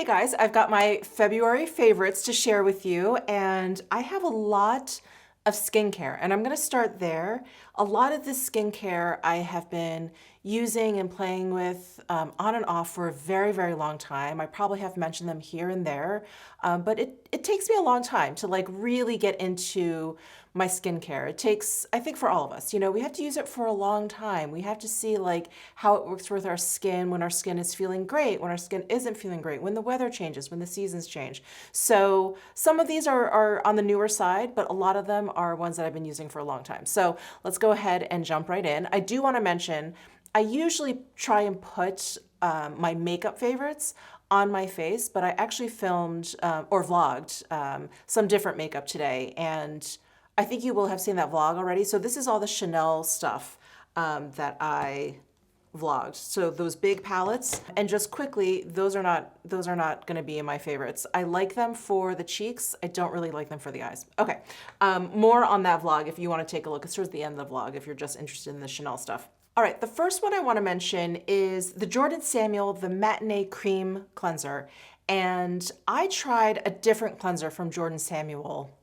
Hey guys, I've got my February favorites to share with you, and I have a lot of skincare, and I'm going to start there. A lot of this skincare I have been using and playing with on and off for a very, very long time. I probably have mentioned them here and there, but it takes me a long time to like really get into my skincare. It takes, I think for all of us, we have to use it for a long time. We have to see like how it works with our skin when our skin is feeling great, when our skin isn't feeling great, when the weather changes, when the seasons change. So some of these are on the newer side, but a lot of them are ones that I've been using for a long time. So let's go ahead and jump right in. I do want to mention, I usually try and put my makeup favorites on my face, but I actually filmed or vlogged some different makeup today, and I think you will have seen that vlog already. So this is all the Chanel stuff that I vlogged. So those big palettes, and just quickly, those are not going to be in my favorites. I like them for the cheeks. I don't really like them for the eyes. Okay, more on that vlog if you want to take a look. It's towards the end of the vlog if you're just interested in the Chanel stuff. All right, the first one I want to mention is the Jordan Samuel, the Matinee Cream Cleanser. And I tried a different cleanser from Jordan Samuel,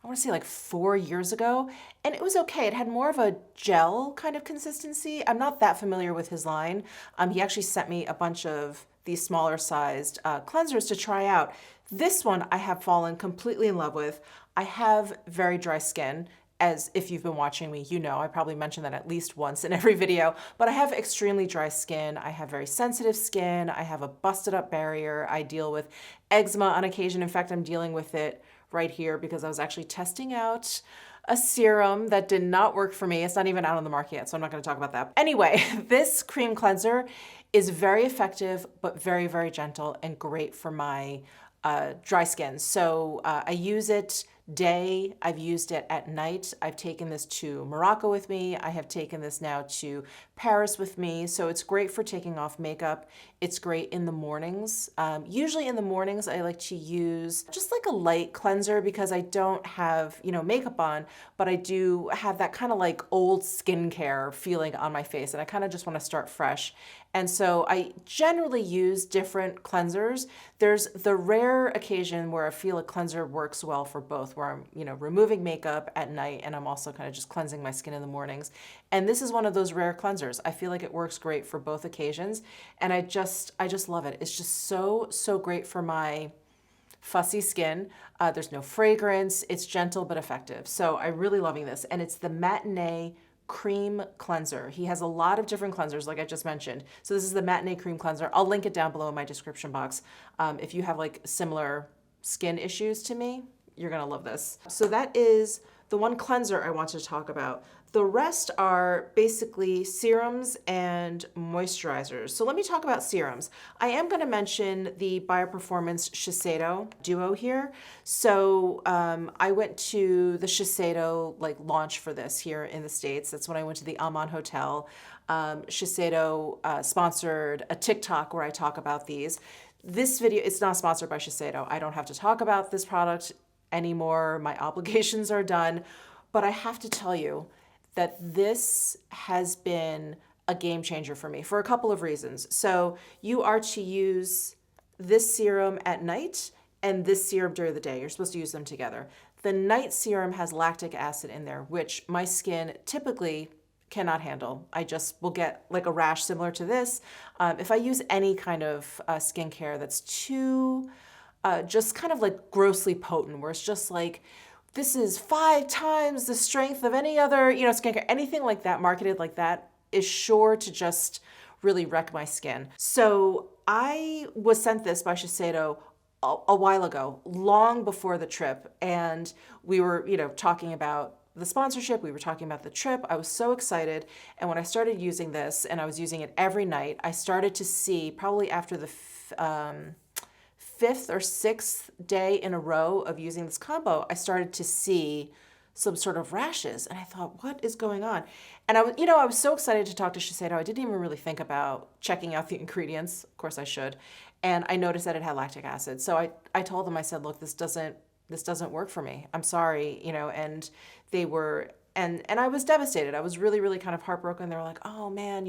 I want to say like 4 years ago, and it was okay. It had more of a gel kind of consistency. I'm not that familiar with his line. He actually sent me a bunch of these smaller sized cleansers to try out. This one I have fallen completely in love with. I have very dry skin. As if you've been watching me, you know, I probably mention that at least once in every video, but I have extremely dry skin. I have very sensitive skin. I have a busted up barrier. I deal with eczema on occasion. In fact, I'm dealing with it right here because I was actually testing out a serum that did not work for me. It's not even out on the market yet, so I'm not going to talk about that. Anyway, this cream cleanser is very effective, but very, very gentle and great for my dry skin. So I use it day, I've used it at night. I've taken this to Morocco with me. I have taken this now to Paris with me. So it's great for taking off makeup. It's great in the mornings. Usually in the mornings, I like to use just like a light cleanser because I don't have, makeup on, but I do have that kind of like old skincare feeling on my face. And I kind of just want to start fresh. And so I generally use different cleansers. There's the rare occasion where I feel a cleanser works well for both, where I'm, removing makeup at night and I'm also kind of just cleansing my skin in the mornings. And this is one of those rare cleansers. I feel like it works great for both occasions. And I just love it. It's just so, so great for my fussy skin. There's no fragrance. It's gentle but effective. So I'm really loving this. And it's the Matinee Cream Cleanser. He has a lot of different cleansers, like I just mentioned. So this is the Matinee Cream Cleanser. I'll link it down below in my description box. If you have like similar skin issues to me, you're gonna love this. So that is the one cleanser I want to talk about. The rest are basically serums and moisturizers. So let me talk about serums. I am going to mention the Bioperformance Shiseido Duo here. So I went to the Shiseido launch for this here in the States. That's when I went to the Aman Hotel. Shiseido sponsored a TikTok where I talk about these. This video, it's not sponsored by Shiseido. I don't have to talk about this product anymore. My obligations are done. But I have to tell you that this has been a game changer for me for a couple of reasons. So you are to use this serum at night and this serum during the day. You're supposed to use them together. The night serum has lactic acid in there, which my skin typically cannot handle. I just will get like a rash similar to this. If I use any kind of skincare that's too just kind of like grossly potent, where it's just like, this is 5 times the strength of any other, skincare, anything like that, marketed like that, is sure to just really wreck my skin. So I was sent this by Shiseido a while ago, long before the trip. And we were, talking about the sponsorship, we were talking about the trip. I was so excited. And when I started using this, and I was using it every night, I started to see, probably after the 5th or 6th day in a row of using this combo, I started to see some sort of rashes. And I thought, what is going on? And I was so excited to talk to Shiseido. I didn't even really think about checking out the ingredients. Of course I should. And I noticed that it had lactic acid. So I told them, I said, look, this doesn't work for me. I'm sorry, and they were and I was devastated. I was really, really kind of heartbroken. They were like, oh man,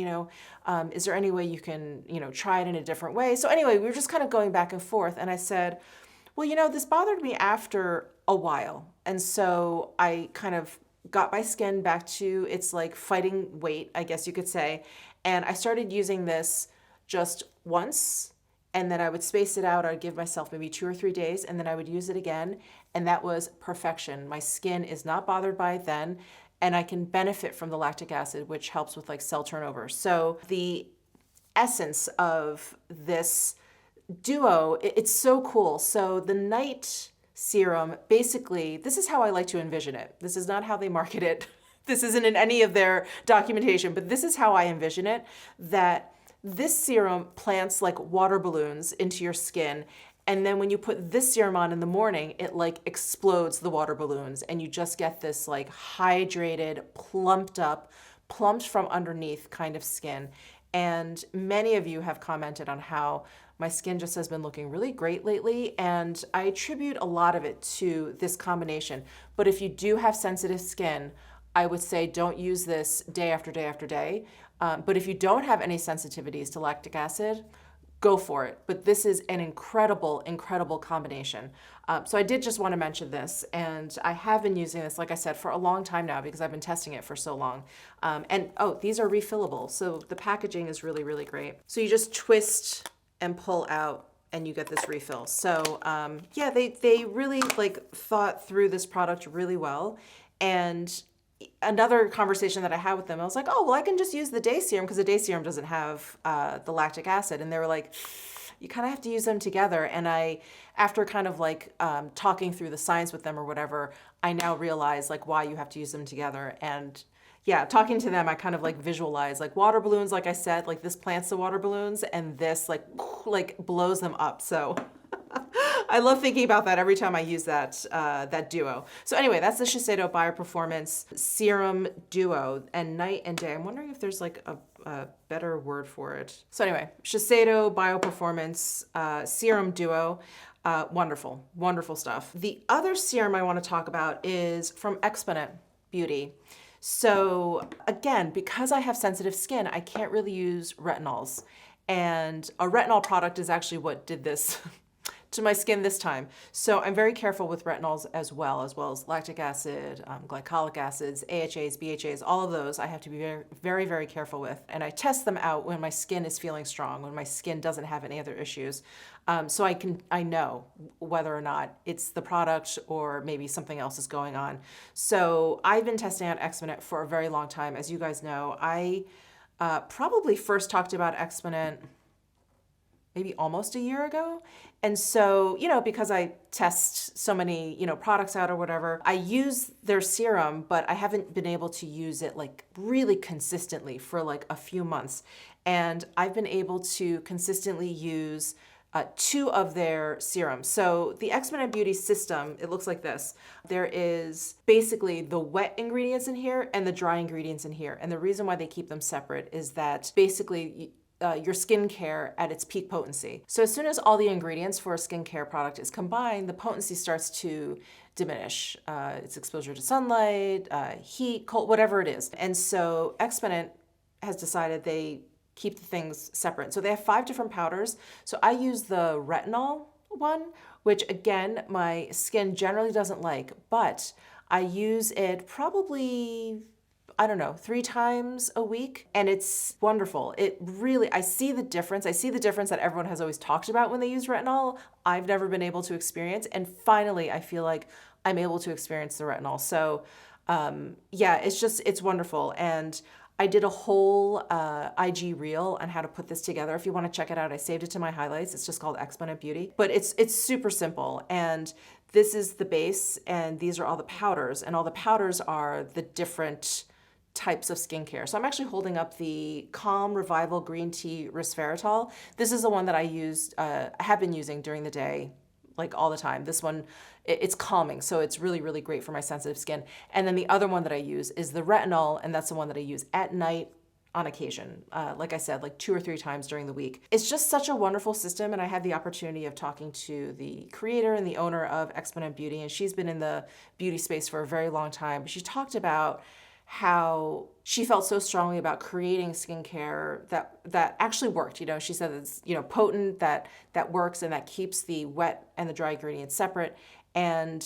is there any way you can, try it in a different way? So anyway, we were just kind of going back and forth. And I said, well, this bothered me after a while. And so I kind of got my skin back to its like fighting weight, I guess you could say. And I started using this just once, and then I would space it out. I'd give myself maybe 2 or 3 days, and then I would use it again. And that was perfection. My skin is not bothered by it then, and I can benefit from the lactic acid, which helps with like cell turnover. So the essence of this duo, it's so cool. So the night serum, basically, this is how I like to envision it. This is not how they market it. This isn't in any of their documentation, but this is how I envision it, that this serum plants like water balloons into your skin. And then when you put this serum on in the morning, it like explodes the water balloons and you just get this like hydrated, plumped up, plumped from underneath kind of skin. And many of you have commented on how my skin just has been looking really great lately, and I attribute a lot of it to this combination. But if you do have sensitive skin, I would say don't use this day after day after day. But if you don't have any sensitivities to lactic acid, go for it. But this is an incredible, incredible combination. So I did just want to mention this, and I have been using this, like I said, for a long time now because I've been testing it for so long. And oh, these are refillable. So the packaging is really, really great. So you just twist and pull out and you get this refill. So yeah, they really like thought through this product really well. And another conversation that I had with them, I was like, oh, well, I can just use the day serum because the day serum doesn't have the lactic acid. And they were like, you kind of have to use them together. And I, after kind of like talking through the science with them or whatever, I now realize like why you have to use them together. And yeah, talking to them, I kind of like visualize like water balloons, like I said, like this plants the water balloons and this like blows them up. So I love thinking about that every time I use that duo. So anyway, that's the Shiseido Bioperformance Serum Duo, and night and day. I'm wondering if there's like a better word for it. So anyway, Shiseido Bioperformance Serum Duo. Wonderful, wonderful stuff. The other serum I want to talk about is from Exponent Beauty. So again, because I have sensitive skin, I can't really use retinols. And a retinol product is actually what did this to my skin this time. So I'm very careful with retinols as well as lactic acid, glycolic acids, AHAs, BHAs, all of those I have to be very, very, very careful with. And I test them out when my skin is feeling strong, when my skin doesn't have any other issues. So I know whether or not it's the product or maybe something else is going on. So I've been testing out Exponent for a very long time. As you guys know, I probably first talked about Exponent maybe almost a year ago. And so, because I test so many, products out or whatever, I use their serum, but I haven't been able to use it like really consistently for like a few months. And I've been able to consistently use 2 of their serums. So the Exponent Beauty system, it looks like this. There is basically the wet ingredients in here and the dry ingredients in here. And the reason why they keep them separate is that basically your skincare at its peak potency. So as soon as all the ingredients for a skincare product is combined, the potency starts to diminish. Its exposure to sunlight, heat, cold, whatever it is. And so Exponent has decided they keep the things separate. So they have 5 different powders. So I use the retinol one, which again, my skin generally doesn't like, but I use it probably 3 times a week, and it's wonderful. It really, I see the difference. I see the difference that everyone has always talked about when they use retinol. I've never been able to experience, and finally, I feel like I'm able to experience the retinol. So, yeah, it's wonderful. And I did a whole IG reel on how to put this together. If you want to check it out, I saved it to my highlights. It's just called Exponent Beauty, but it's super simple. And this is the base, and these are all the powders, and all the powders are the different types of skincare. So I'm actually holding up the Calm Revival Green Tea Resveratrol. This is the one that I have been using during the day, like all the time. This one, it's calming, so it's really, really great for my sensitive skin. And then the other one that I use is the retinol, and that's the one that I use at night on occasion. Like I said, like 2 or 3 times during the week. It's just such a wonderful system, and I had the opportunity of talking to the creator and the owner of Exponent Beauty, and she's been in the beauty space for a very long time. She talked about how she felt so strongly about creating skincare that actually worked. She said it's potent, that works, and that keeps the wet and the dry ingredients separate. And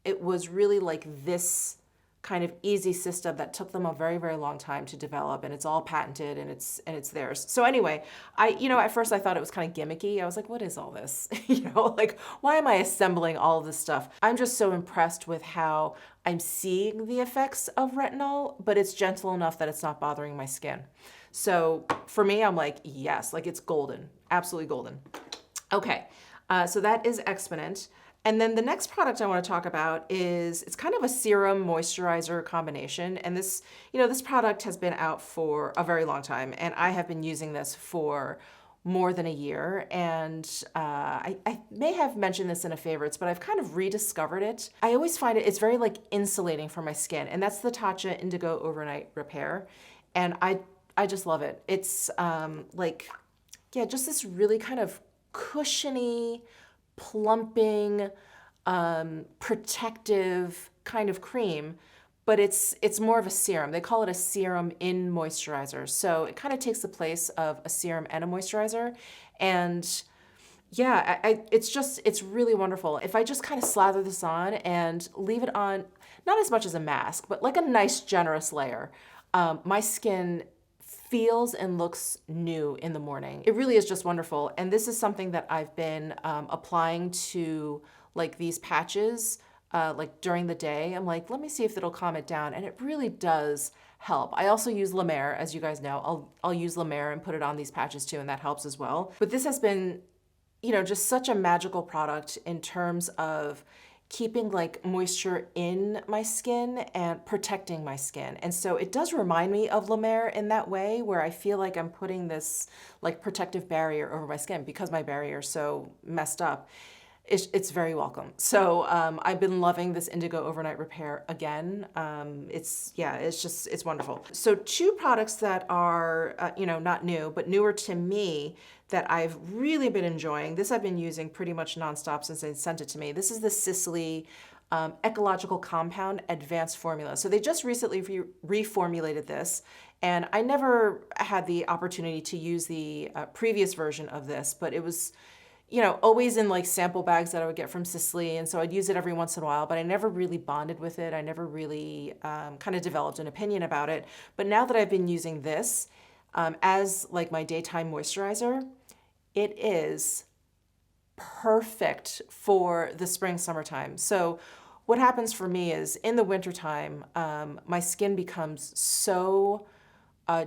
it was really like this kind of easy system that took them a very, very long time to develop, and it's all patented, and it's theirs. So anyway, at first I thought it was kind of gimmicky. I was like, what is all this? Like, why am I assembling all of this stuff? I'm just so impressed with how I'm seeing the effects of retinol, but it's gentle enough that it's not bothering my skin. So for me, I'm like, yes, like it's golden, absolutely golden. Okay, so that is Exponent. And then the next product I want to talk about is, it's kind of a serum moisturizer combination. And this product has been out for a very long time, and I have been using this for more than a year. And I may have mentioned this in a favorites, but I've kind of rediscovered it. I always find it's very like insulating for my skin, and that's the Tatcha Indigo Overnight Repair. And I just love it. It's just this really kind of cushiony, plumping, protective kind of cream, but it's more of a serum. They call it a serum in moisturizer. So it kind of takes the place of a serum and a moisturizer. And yeah, it's really wonderful. If I just kind of slather this on and leave it on, not as much as a mask, but like a nice generous layer, my skin feels and looks new in the morning. It really is just wonderful. And this is something that I've been applying to like these patches like during the day. I'm like, let me see if it'll calm it down. And it really does help. I also use La Mer, as you guys know. I'll use La Mer and put it on these patches too, and that helps as well. But this has been, just such a magical product in terms of keeping like moisture in my skin and protecting my skin. And so it does remind me of La Mer in that way, where I feel like I'm putting this like protective barrier over my skin because my barrier is so messed up. It's very welcome. So I've been loving this Indigo Overnight Repair again. It's wonderful. So 2 products that are, not new, but newer to me that I've really been enjoying. This I've been using pretty much nonstop since they sent it to me. This is the Sicily Ecological Compound Advanced Formula. So they just recently reformulated this, and I never had the opportunity to use the previous version of this, but it was always in like sample bags that I would get from Sicily. And so I'd use it every once in a while, but I never really bonded with it. I never really kind of developed an opinion about it. But now that I've been using this as like my daytime moisturizer, it is perfect for the spring, summertime. So what happens for me is in the wintertime, my skin becomes so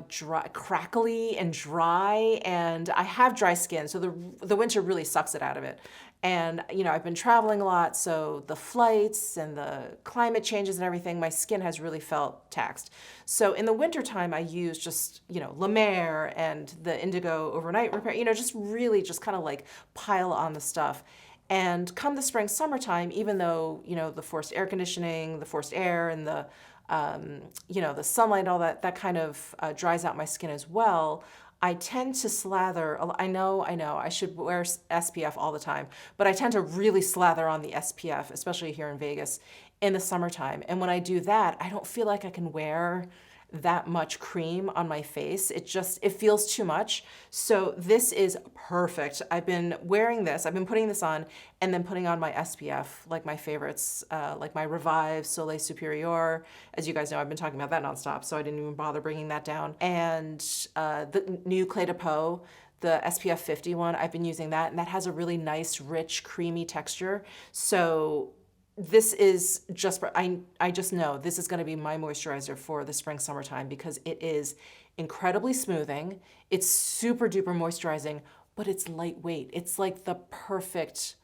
dry, crackly and dry, and I have dry skin, so the winter really sucks it out of it. And I've been traveling a lot, so the flights and the climate changes and everything, my skin has really felt taxed. So in the wintertime, I use just La Mer and the Indigo Overnight Repair, just really just kind of like pile on the stuff. And come the spring, summertime, even though the forced air conditioning, the forced air, and the the sunlight, all that kind of dries out my skin as well, I tend to slather. I know, I should wear SPF all the time, but I tend to really slather on the SPF, especially here in Vegas, in the summertime. And when I do that, I don't feel like I can wear that much cream on my face. It feels too much. So this is perfect. I've been wearing this, I've been putting this on and then putting on my SPF, like my favorites, like my Revive Soleil Superior. As you guys know, I've been talking about that nonstop, so I didn't even bother bringing that down. And the new Clé de Peau, the SPF 50 one, I've been using that, and that has a really nice, rich, creamy texture. So this is just, I just know this is going to be my moisturizer for the spring, summertime, because it is incredibly smoothing. It's super duper moisturizing, but it's lightweight. It's like the perfect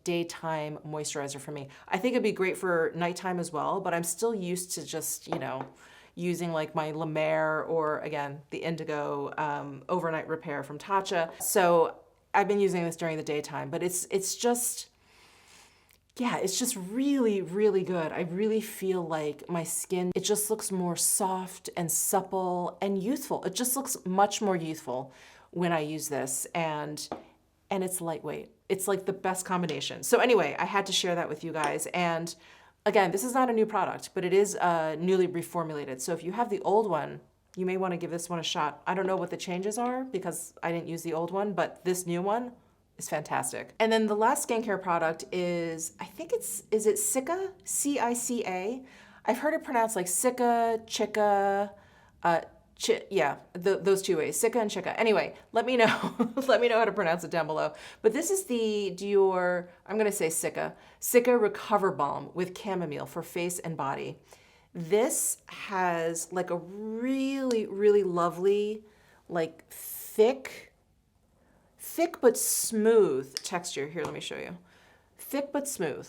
daytime moisturizer for me. I think it'd be great for nighttime as well, but I'm still used to just, using like my La Mer or again, the Indigo Overnight Repair from Tatcha. So I've been using this during the daytime, but it's just, Yeah, it's just really, really good. I really feel like my skin, it just looks more soft and supple and youthful. It just looks much more youthful when I use this, and it's lightweight. It's like the best combination. So anyway, I had to share that with you guys. And again, this is not a new product, but it is newly reformulated. So if you have the old one, you may want to give this one a shot. I don't know what the changes are because I didn't use the old one, but this new one is fantastic. And then the last skincare product is, I think is it Cica? C-I-C-A? I've heard it pronounced like Cica, Chica, yeah, those two ways, Cica and Chica. Anyway, let me know, let me know how to pronounce it down below. But this is the Dior, I'm gonna say Cica Recover Balm with chamomile for face and body. This has like a really, really lovely, like thick but smooth texture. Here, let me show you. Thick but smooth.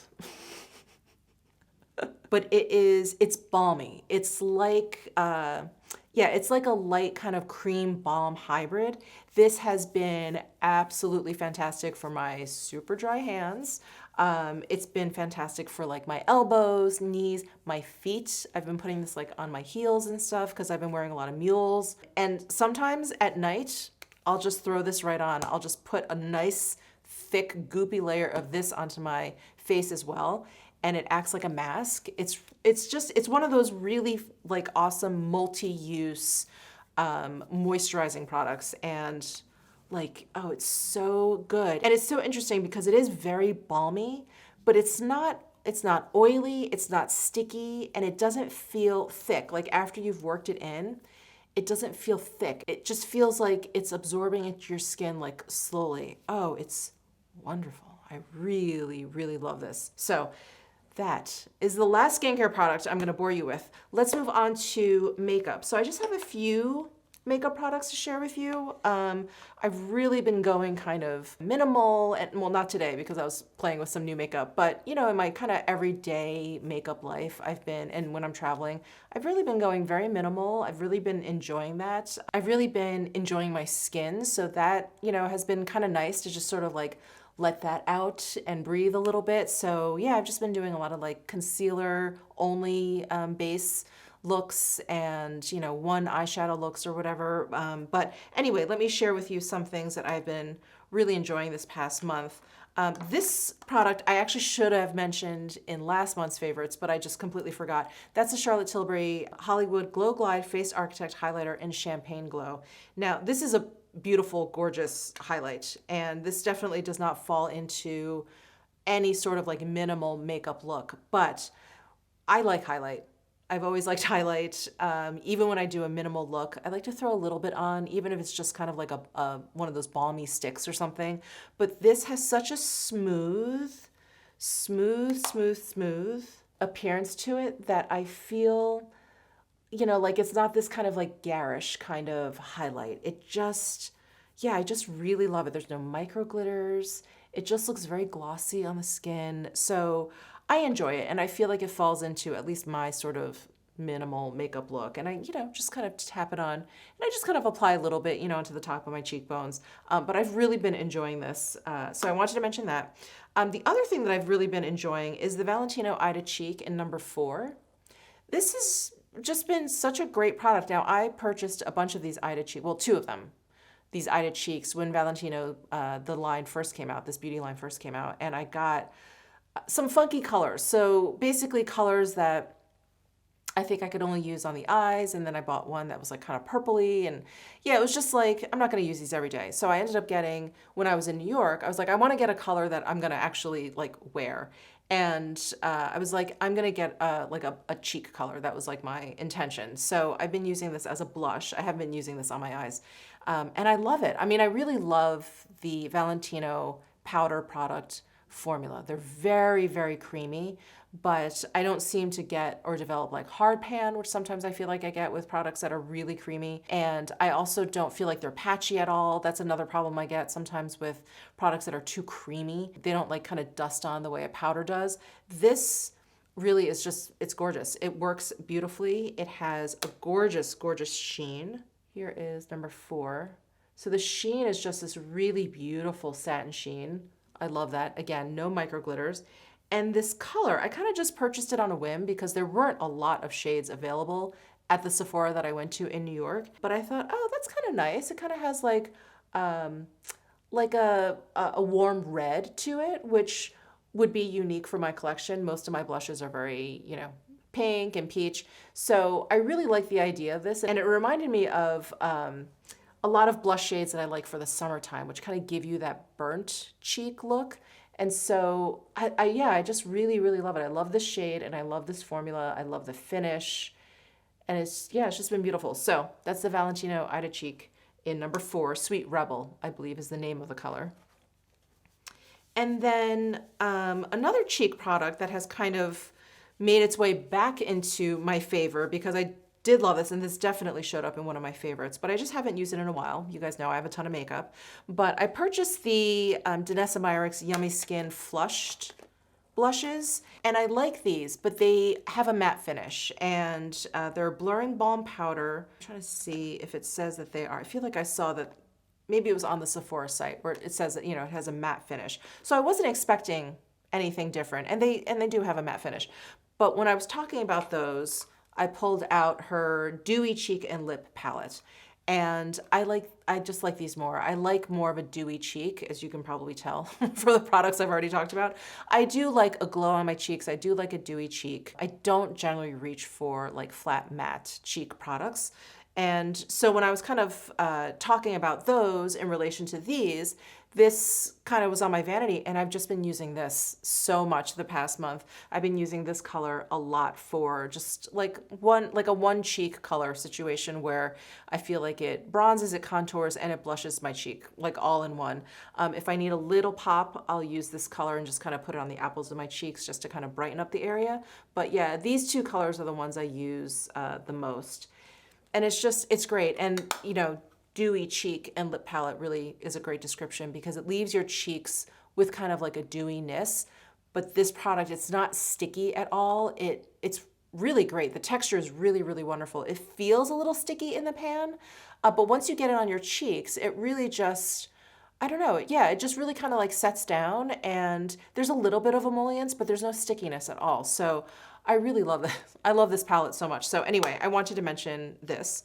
But it's balmy. It's like, yeah, it's like a light kind of cream balm hybrid. This has been absolutely fantastic for my super dry hands. It's been fantastic for like my elbows, knees, my feet. I've been putting this like on my heels and stuff because I've been wearing a lot of mules. And sometimes at night, I'll just throw this right on. I'll just put a nice thick goopy layer of this onto my face as well, and it acts like a mask. It's one of those really like awesome multi-use moisturizing products, and like, oh, it's so good. And it's so interesting because it is very balmy, but it's not oily, it's not sticky, and it doesn't feel thick. Like after you've worked it in, it doesn't feel thick. It just feels like it's absorbing into your skin like slowly. Oh, it's wonderful. I really, really love this. So that is the last skincare product I'm gonna bore you with. Let's move on to makeup. So I just have a few makeup products to share with you. I've really been going kind of minimal, and well, not today because I was playing with some new makeup, but you know, in my kind of everyday makeup life, and when I'm traveling, I've really been going very minimal. I've really been enjoying that. I've really been enjoying my skin, so that, you know, has been kind of nice to just sort of like let that out and breathe a little bit. So yeah, I've just been doing a lot of like concealer only base looks and, you know, one eyeshadow looks or whatever. But anyway, let me share with you some things that I've been really enjoying this past month. This product I actually should have mentioned in last month's favorites, but I just completely forgot. That's the Charlotte Tilbury Hollywood Glow Glide Face Architect Highlighter in Champagne Glow. Now, this is a beautiful, gorgeous highlight, and this definitely does not fall into any sort of like minimal makeup look, but I like highlight. I've always liked highlight. Even when I do a minimal look, I like to throw a little bit on, even if it's just kind of like one of those balmy sticks or something. But this has such a smooth appearance to it that I feel, you know, like it's not this kind of like garish kind of highlight. It just, yeah, I just really love it. There's no micro glitters. It just looks very glossy on the skin. So I enjoy it, and I feel like it falls into at least my sort of minimal makeup look. And I, you know, just kind of tap it on, and I just kind of apply a little bit, you know, onto the top of my cheekbones. But I've really been enjoying this, so I wanted to mention that. The other thing that I've really been enjoying is the Valentino Ida Cheek in number 4. This has just been such a great product. Now, I purchased a bunch of these Ida Cheek, well, 2 of them, these Ida Cheeks when Valentino, the line first came out, this beauty line first came out, and I got some funky colors. So basically colors that I think I could only use on the eyes, and then I bought one that was like kind of purpley, and yeah, it was just like, I'm not gonna use these every day. So I ended up getting, when I was in New York, I was like, I wanna get a color that I'm gonna actually like wear. And I was like, I'm gonna get like a cheek color. That was like my intention. So I've been using this as a blush. I haven't been using this on my eyes. And I love it. I mean, I really love the Valentino powder product formula. They're very, very creamy, but I don't seem to get or develop like hard pan, which sometimes I feel like I get with products that are really creamy. And I also don't feel like they're patchy at all. That's another problem I get sometimes with products that are too creamy. They don't like kind of dust on the way a powder does. This really is just, it's gorgeous. It works beautifully. It has a gorgeous, gorgeous sheen. Here is number 4. So the sheen is just this really beautiful satin sheen. I love that. Again, no micro glitters. And this color, I kind of just purchased it on a whim because there weren't a lot of shades available at the Sephora that I went to in New York. But I thought, oh, that's kind of nice. It kind of has um, like a warm red to it, which would be unique for my collection. Most of my blushes are very, pink and peach. So I really like the idea of this. And it reminded me of a lot of blush shades that I like for the summertime, which kind of give you that burnt cheek look. And so I just really, really love it. I love this shade and I love this formula. I love the finish. And it's just been beautiful. So that's the Valentino Ida Cheek in number 4, Sweet Rebel, I believe is the name of the color. And then another cheek product that has kind of made its way back into my favor because I did love this and this definitely showed up in one of my favorites, but I just haven't used it in a while. You guys know I have a ton of makeup. But I purchased the Danessa Myricks Yummy Skin Flushed blushes, and I like these, but they have a matte finish, and they're blurring balm powder. I'm trying to see if it says that they are. I feel like I saw that maybe it was on the Sephora site where it says that, it has a matte finish. So I wasn't expecting anything different, and they do have a matte finish. But when I was talking about those, I pulled out her Dewy Cheek and Lip palette. And I just like these more. I like more of a dewy cheek, as you can probably tell for the products I've already talked about. I do like a glow on my cheeks. I do like a dewy cheek. I don't generally reach for like flat matte cheek products. And so when I was kind of talking about those in relation to these, this kind of was on my vanity, and I've just been using this so much the past month. I've been using this color a lot for just like a one cheek color situation where I feel like it bronzes, it contours, and it blushes my cheek, like all in one. If I need a little pop, I'll use this color and just kind of put it on the apples of my cheeks just to kind of brighten up the area. But yeah, these two colors are the ones I use the most. And it's great. And, dewy cheek and lip palette really is a great description because it leaves your cheeks with kind of like a dewiness. But this product, it's not sticky at all. It's really great. The texture is really, really wonderful. It feels a little sticky in the pan, but once you get it on your cheeks, it really just, I don't know. Yeah, it just really kind of like sets down, and there's a little bit of emollients, but there's no stickiness at all. So I really love this. I love this palette so much. So anyway, I wanted to mention this.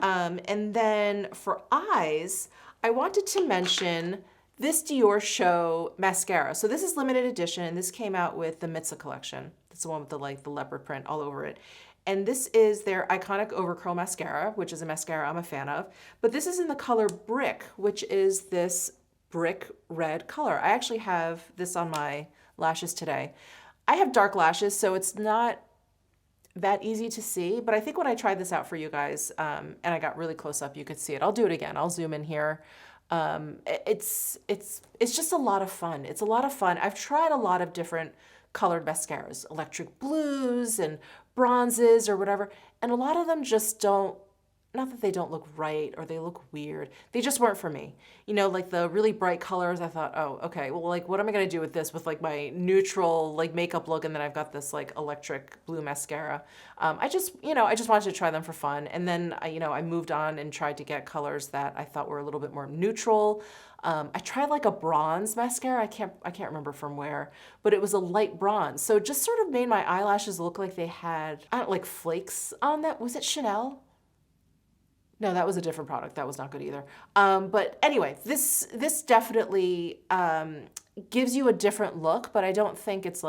And then for eyes, I wanted to mention this Dior Show mascara. So this is limited edition. This came out with the Mitza collection. That's the one with the leopard print all over it. And this is their iconic overcurl mascara, which is a mascara I'm a fan of. But this is in the color Brick, which is this brick red color. I actually have this on my lashes today. I have dark lashes, so it's not that easy to see, but I think when I tried this out for you guys, and I got really close up, you could see it. I'll do it again. I'll zoom in here. It's just a lot of fun. It's a lot of fun. I've tried a lot of different colored mascaras, electric blues and bronzes or whatever, and a lot of them just don't, not that they don't look right or they look weird. They just weren't for me. Like the really bright colors, I thought, oh, okay, well, what am I gonna do with this with like my neutral makeup look, and then I've got this electric blue mascara. I just wanted to try them for fun. And then I moved on and tried to get colors that I thought were a little bit more neutral. I tried a bronze mascara. I can't remember from where, but it was a light bronze. So it just sort of made my eyelashes look like they had, flakes on that. Was it Chanel? No, that was a different product. That was not good either. But anyway, this definitely gives you a different look, but I don't think it's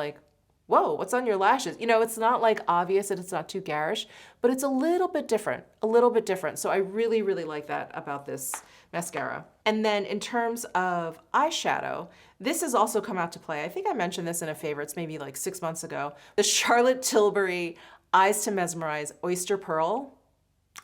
whoa, what's on your lashes? It's not obvious and it's not too garish, but it's a little bit different, So I really, really like that about this mascara. And then in terms of eyeshadow, this has also come out to play. I think I mentioned this in a favorites maybe 6 months ago. The Charlotte Tilbury Eyes to Mesmerize Oyster Pearl.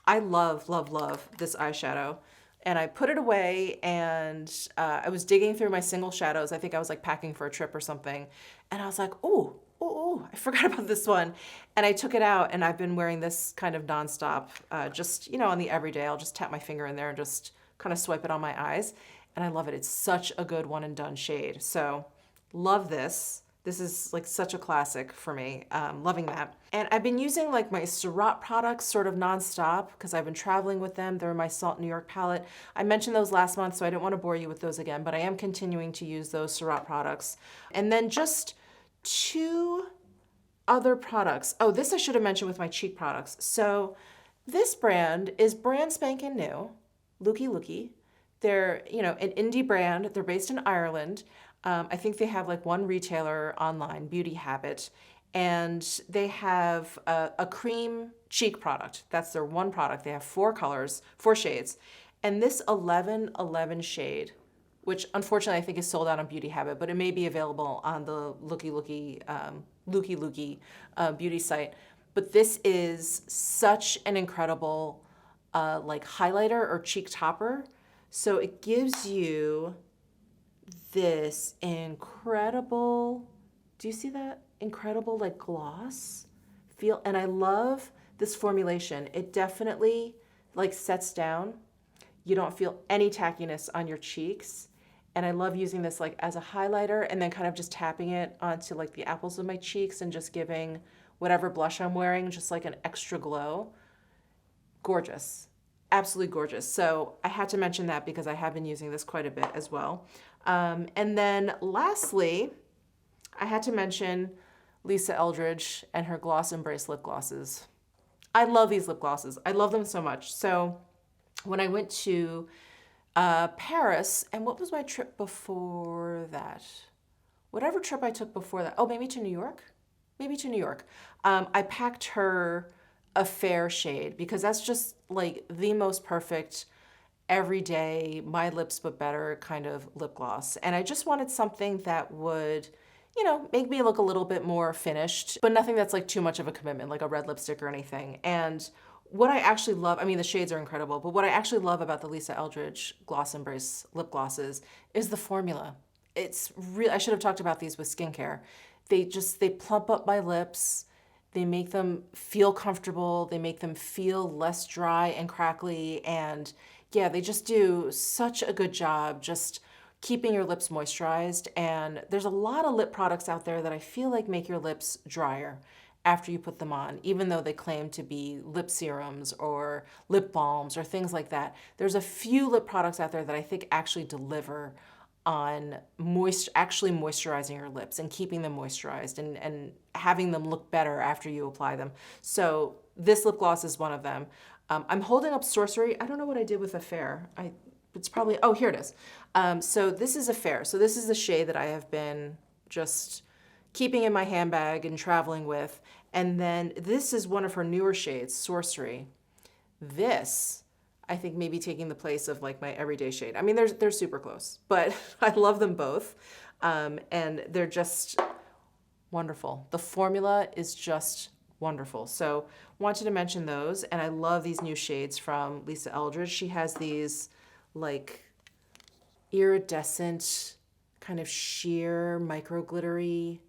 I love, love, love this eyeshadow. And I put it away, and I was digging through my single shadows. I think I was packing for a trip or something. And I was like, oh, I forgot about this one. And I took it out, and I've been wearing this kind of nonstop, just, on the everyday. I'll just tap my finger in there and just kind of swipe it on my eyes. And I love it. It's such a good one and done shade. So love this. This is such a classic for me, loving that. And I've been using my Surratt products sort of nonstop because I've been traveling with them. They're my Salt New York palette. I mentioned those last month, so I didn't want to bore you with those again, but I am continuing to use those Surratt products. And then just two other products. Oh, this I should have mentioned with my cheek products. So this brand is brand spanking new, Looky Looky. They're, an indie brand. They're based in Ireland. I think they have like one retailer online, Beauty Habit, and they have a cream cheek product. That's their one product. They have 4 colors, 4 shades. And this 1111 shade, which unfortunately I think is sold out on Beauty Habit, but it may be available on the Looky Looky beauty site. But this is such an incredible like highlighter or cheek topper. So it gives you this incredible, do you see that? Incredible like gloss feel. And I love this formulation. It definitely like sets down. You don't feel any tackiness on your cheeks. And I love using this like as a highlighter and then kind of just tapping it onto like the apples of my cheeks and just giving whatever blush I'm wearing just like an extra glow. Gorgeous. Absolutely gorgeous. So I had to mention that because I have been using this quite a bit as well. And then lastly, I had to mention Lisa Eldridge and her Gloss Embrace lip glosses. I love these lip glosses. I love them so much. So when I went to Paris, and what was my trip before that? Whatever trip I took before that. Oh, maybe to New York? Maybe to New York. I packed her a fair shade because that's just like the most perfect everyday, my lips but better kind of lip gloss. And I just wanted something that would, make me look a little bit more finished, but nothing that's like too much of a commitment, like a red lipstick or anything. And what I actually love, I mean, the shades are incredible, but what I actually love about the Lisa Eldridge Gloss Embrace lip glosses is the formula. It's real. I should have talked about these with skincare. They plump up my lips. They make them feel comfortable. They make them feel less dry and crackly. And yeah, they just do such a good job just keeping your lips moisturized. And there's a lot of lip products out there that I feel like make your lips drier after you put them on, even though they claim to be lip serums or lip balms or things like that. There's a few lip products out there that I think actually deliver on actually moisturizing your lips and keeping them moisturized and having them look better after you apply them. So this lip gloss is one of them. I'm holding up Sorcery. I don't know what I did with Affair. It's probably, oh, here it is. So this is Affair. So this is the shade that I have been just keeping in my handbag and traveling with. And then this is one of her newer shades, Sorcery. This, I think, maybe taking the place of like my everyday shade. I mean, they're super close, but I love them both. And they're just wonderful. The formula is just wonderful. So wanted to mention those. And I love these new shades from Lisa Eldridge. She has these like iridescent kind of sheer micro glittery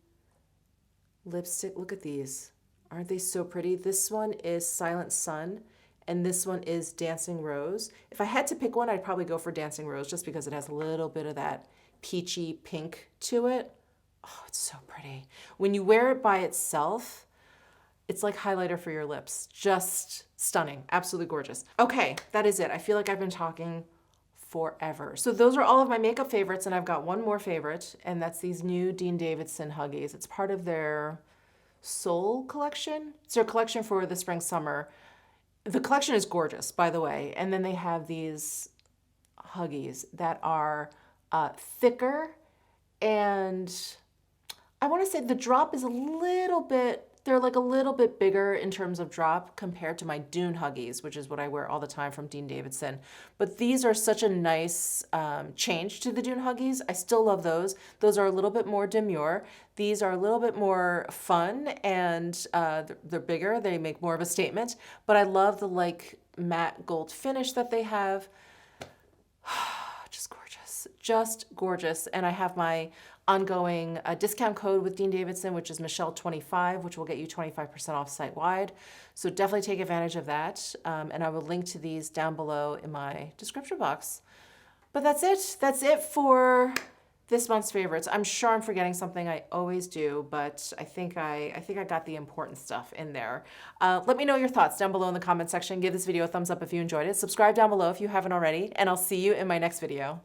lipstick. Look at these. Aren't they so pretty? This one is Silent Sun. And this one is Dancing Rose. If I had to pick one, I'd probably go for Dancing Rose just because it has a little bit of that peachy pink to it. Oh, it's so pretty. When you wear it by itself, it's like highlighter for your lips. Just stunning. Absolutely gorgeous. Okay, that is it. I feel like I've been talking forever. So those are all of my makeup favorites, and I've got one more favorite, and that's these new Dean Davidson Huggies. It's part of their Soul collection. It's their collection for the spring, summer. The collection is gorgeous, by the way. And then they have these Huggies that are thicker. And I want to say the drop is they're like a little bit bigger in terms of drop compared to my Dune Huggies, which is what I wear all the time from Dean Davidson. But these are such a nice change to the Dune Huggies. I still love those. Those are a little bit more demure. These are a little bit more fun, and they're bigger. They make more of a statement. But I love the like matte gold finish that they have. Just gorgeous. Just gorgeous. And I have my ongoing discount code with Dean Davidson, which is Michele25, which will get you 25% off site-wide. So definitely take advantage of that. And I will link to these down below in my description box. But that's it. That's it for this month's favorites. I'm sure I'm forgetting something. I always do, but I think I got the important stuff in there. Let me know your thoughts down below in the comment section. Give this video a thumbs up if you enjoyed it. Subscribe down below if you haven't already, and I'll see you in my next video.